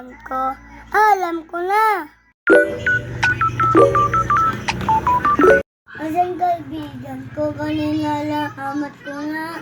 kaibigan ko. Alam ko na. Asan kaibigan ko? Kanina lang amat ko na.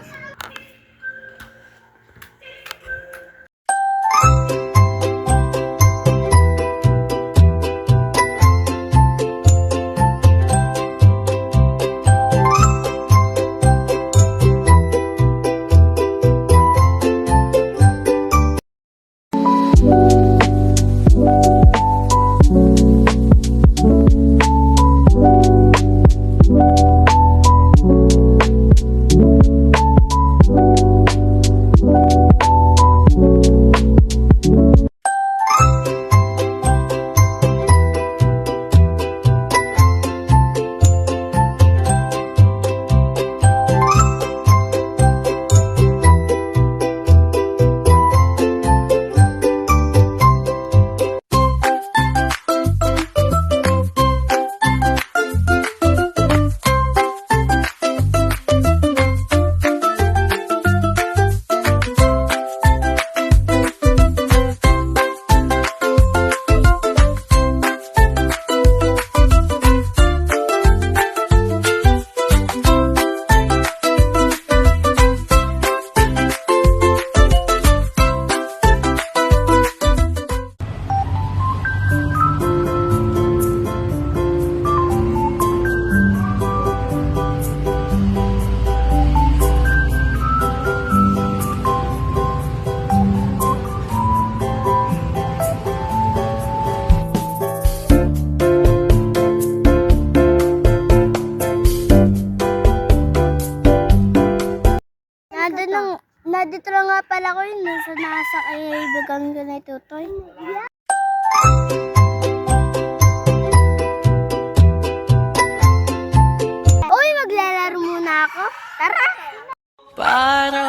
Nandito lang nga pala ko yun. Nasa kaibigan ko na tutoy. Uy, maglalaro muna ako. Tara! Para